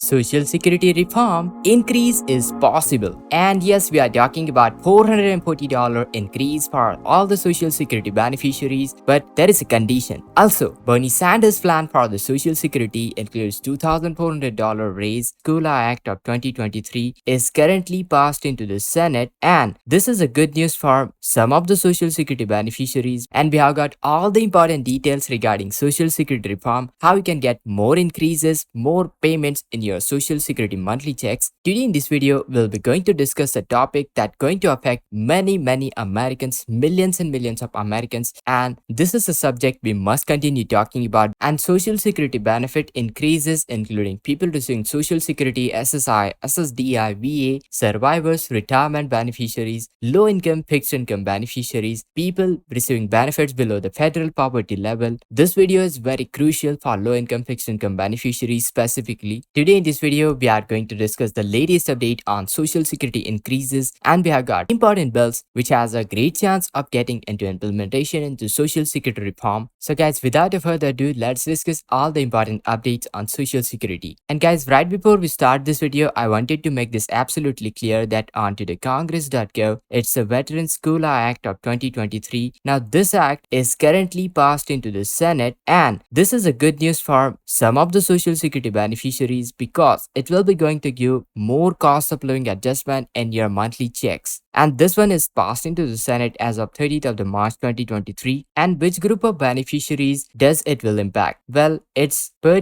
Social Security reform increase is possible. And yes, we are talking about $440 increase for all the Social Security beneficiaries, but there is a condition. Also, Bernie Sanders' plan for the Social Security includes $2,400 raise. COLA Act of 2023 is currently passed into the Senate, and this is a good news for some of the Social Security beneficiaries. And we have got all the important details regarding Social Security reform, how you can get more increases, more payments in your Social Security monthly checks. Today in this video, we'll be going to discuss a topic that's going to affect many Americans, millions and millions of Americans, and this is a subject we must continue talking about. And Social Security benefit increases, including people receiving Social Security, SSI, SSDI, VA, survivors, retirement beneficiaries, low-income, fixed-income beneficiaries, people receiving benefits below the federal poverty level. This video is very crucial for low-income, fixed-income beneficiaries specifically. Today in this video, we are going to discuss the latest update on Social Security increases, and we have got important bills which has a great chance of getting into implementation into Social Security reform. So guys, without further ado, let's discuss all the important updates on Social Security. And guys, right before we start this video, I wanted to make this absolutely clear that onto the congress.gov, it's a Veterans COLA Act of 2023. Now this act is currently passed into the Senate, and this is a good news for some of the Social Security beneficiaries because it will be going to give more cost of living adjustment in your monthly checks. And this one is passed into the Senate as of 30th of the March 2023. And which group of beneficiaries does it will impact? Well, it will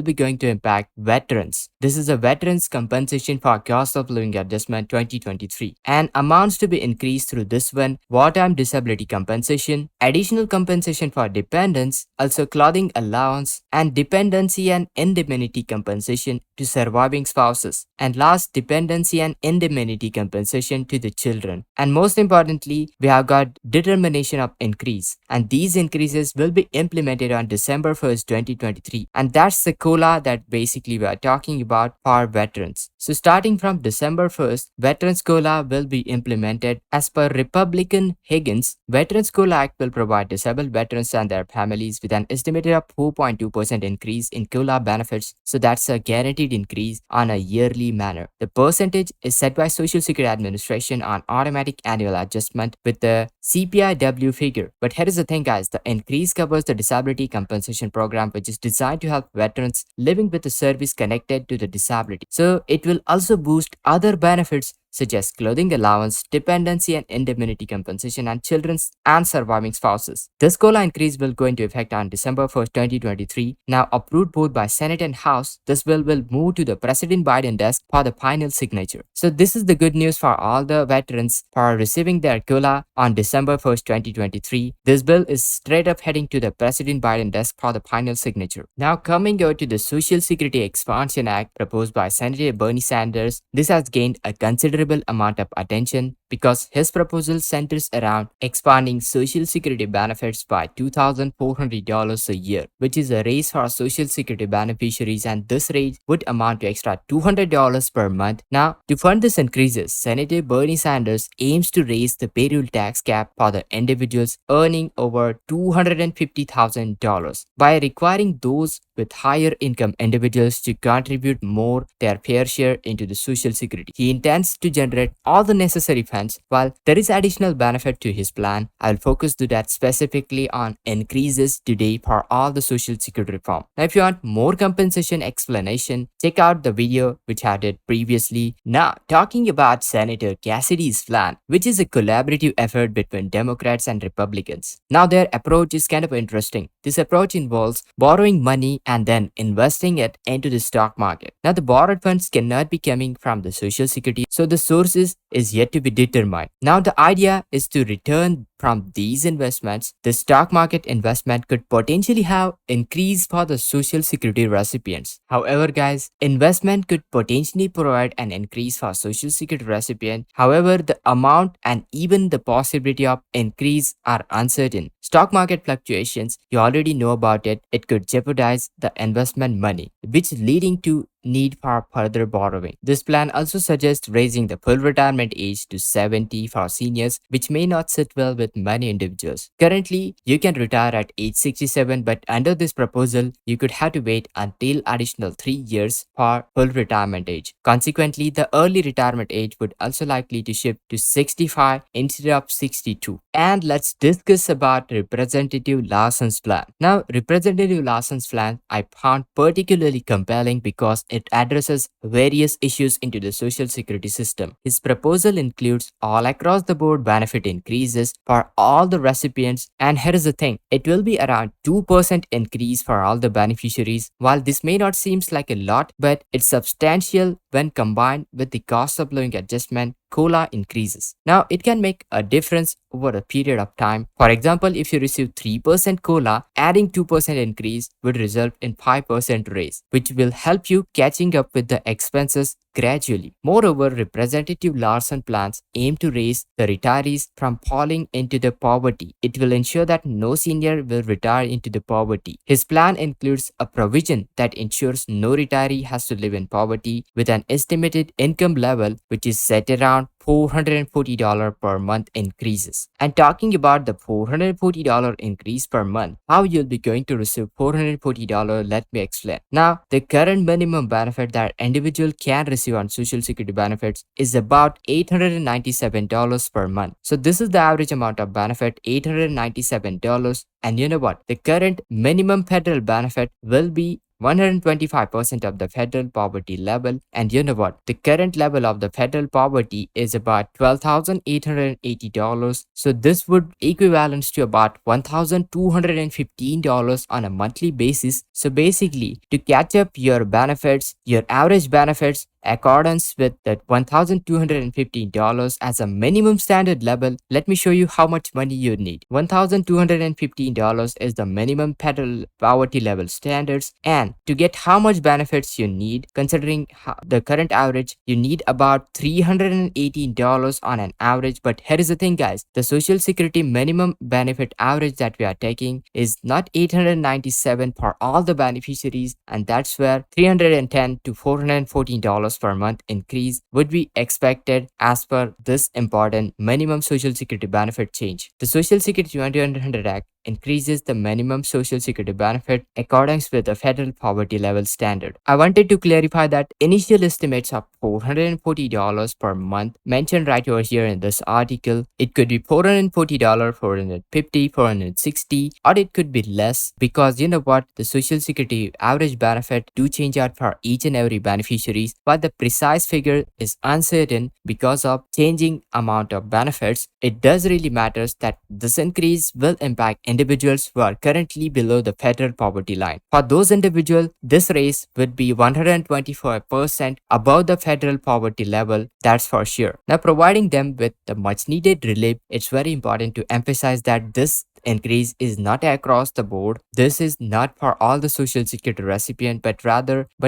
be going to impact veterans. This is a veterans compensation for cost of living adjustment 2023, and amounts to be increased through this one: wartime disability compensation, additional compensation for dependents, also clothing allowance, and dependency and indemnity compensation to surviving spouses, and last, dependency and indemnity compensation to the children. And most importantly, we have got determination of increase, and these increases will be implemented on December 1st, 2023, and that's the COLA that basically we are talking about for veterans. So starting from December 1st, Veterans COLA will be implemented. As per Republican Higgins, Veterans COLA Act will provide disabled veterans and their families with an estimated of 4.2% increase in COLA benefits, so that's a guaranteed increase on a yearly manner. The percentage is set by Social Security Administration on automatic annual adjustment with the CPIW figure. But here is the thing guys, the increase covers the disability compensation program, which is designed to help veterans living with a service connected to the disability. So it will also boost other benefits such as clothing allowance, dependency and indemnity compensation, and children's and surviving spouses. This COLA increase will go into effect on December 1st, 2023. Now approved both by Senate and House, this bill will move to the President Biden desk for the final signature. So this is the good news for all the veterans for receiving their COLA on December 1st, 2023. This bill is straight up heading to the President Biden desk for the final signature. Now coming over to the Social Security Expansion Act proposed by Senator Bernie Sanders, this has gained a considerable amount of attention because his proposal centers around expanding Social Security benefits by $2,400 a year, which is a raise for Social Security beneficiaries, and this raise would amount to extra $200 per month. Now, to fund this increases, Senator Bernie Sanders aims to raise the payroll tax cap for the individuals earning over $250,000 by requiring those with higher income individuals to contribute more their fair share into the Social Security. He intends to generate all the necessary funds. While there is additional benefit to his plan, I'll focus to that specifically on increases today for all the Social Security reform. Now, if you want more compensation explanation, check out the video which I did previously. Now, talking about Senator Cassidy's plan, which is a collaborative effort between Democrats and Republicans. Now, their approach is kind of interesting. This approach involves borrowing money and then investing it into the stock market. Now, the borrowed funds cannot be coming from the Social Security, so the sources is yet to be determined. Now, the idea is to return from these investments. The stock market investment could potentially have increase for the Social Security recipients. However, guys, investment could potentially provide an increase for Social Security recipient. However, the amount and even the possibility of increase are uncertain. Stock market fluctuations, you already know about it. It could jeopardize the investment money, which leading to need for further borrowing. This plan also suggests raising the full retirement age to 70 for seniors, which may not sit well with many individuals. Currently, you can retire at age 67, but under this proposal, you could have to wait until additional 3 years for full retirement age. Consequently, the early retirement age would also likely to shift to 65 instead of 62. And let's discuss about Representative Larson's plan. Now, Representative Larson's plan I found particularly compelling because it addresses various issues into the social security system. His proposal includes all across the board benefit increases for all the recipients, and here is the thing, it will be around 2% increase for all the beneficiaries. While this may not seem like a lot, but it's substantial when combined with the cost of living adjustment COLA increases. Now, it can make a difference over a period of time. For example, if you receive 3% COLA, adding 2% increase would result in 5% raise, which will help you catching up with the expenses gradually. Moreover, Representative Larson plans aim to raise the retirees from falling into the poverty. It will ensure that no senior will retire into the poverty. His plan includes a provision that ensures no retiree has to live in poverty with an estimated income level which is set around $440 per month increases. And talking about the $440 increase per month, how you'll be going to receive $440, let me explain. Now, the current minimum benefit that individual can receive on Social Security benefits is about $897 per month. So this is the average amount of benefit, $897. And you know what? The current minimum federal benefit will be 125% of the federal poverty level, and you know what? The current level of the federal poverty is about $12,880. So this would equivalent to about $1,215 on a monthly basis. So basically, to catch up your benefits, your average benefits accordance with that $1,215 as a minimum standard level, let me show you how much money you need. $1,215 is the minimum federal poverty level standards, and to get how much benefits you need, considering the current average, you need about $318 on an average. But here is the thing, guys, the Social Security minimum benefit average that we are taking is not 897 for all the beneficiaries, and that's where $310 to $414 per month increase would be expected as per this important minimum Social Security benefit change. The Social Security 2100 Act increases the minimum Social Security benefit accordance with the federal poverty level standard. I wanted to clarify that initial estimates of $440 per month mentioned right over here in this article. It could be $440, $450, $460, or it could be less, because you know what, the Social Security average benefit do change out for each and every beneficiaries, but the precise figure is uncertain because of changing amount of benefits. It does really matters that this increase will impact individuals who are currently below the federal poverty line. For those individuals, this raise would be 124% above the federal poverty level, that's for sure. Now, providing them with the much needed relief, it's very important to emphasize that this increase is not across the board. This is not for all the Social Security recipient, but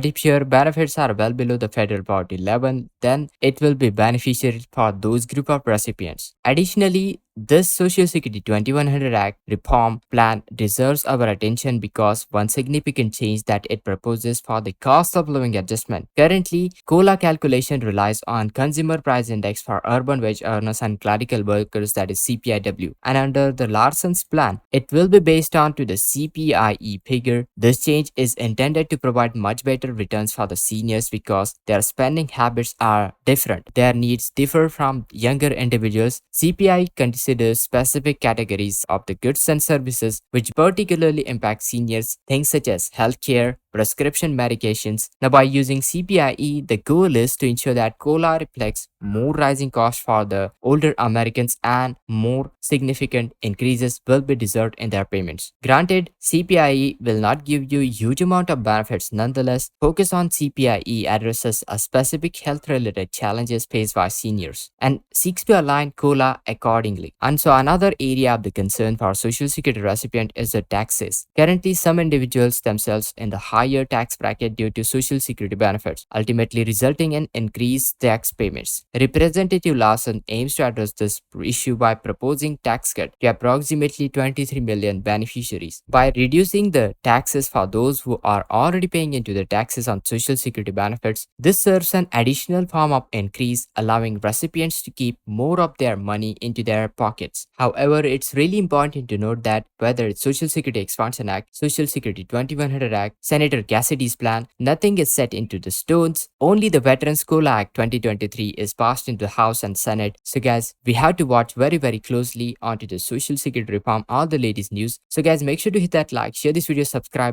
if your benefits are well below the federal poverty level, then it will be beneficial for those group of recipients. Additionally, this Social Security 2100 Act reform plan deserves our attention because one significant change that it proposes for the cost of living adjustment. Currently, COLA calculation relies on Consumer Price Index for urban wage earners and clerical workers, that is CPIW. And under the Larson's plan, it will be based on to the CPIE figure. This change is intended to provide much better returns for the seniors because their spending habits are different. Their needs differ from younger individuals. CPI considers specific categories of the goods and services which particularly impact seniors, things such as healthcare, prescription medications. Now, by using CPIE, the goal is to ensure that COLA reflects more rising costs for the older Americans and more significant increases will be deserved in their payments. Granted, CPIE will not give you a huge amount of benefits. Nonetheless, focus on CPIE addresses a specific health-related challenges faced by seniors and seeks to align COLA accordingly. And so another area of the concern for Social Security recipient is the taxes. Currently, some individuals themselves in the higher tax bracket due to Social Security benefits, ultimately resulting in increased tax payments. Representative Lawson aims to address this issue by proposing tax cut to approximately 23 million beneficiaries. By reducing the taxes for those who are already paying into the taxes on Social Security benefits, this serves an additional form of increase, allowing recipients to keep more of their money into their pockets. However, it's really important to note that whether it's Social Security Expansion Act, Social Security 2100 Act, Senator Cassidy's plan, nothing is set into the stones. Only the Veterans COLA Act 2023 is passed into the House and Senate. So guys, we have to watch very closely onto the Social Security reform, all the latest news. So guys, make sure to hit that like, share this video, subscribe.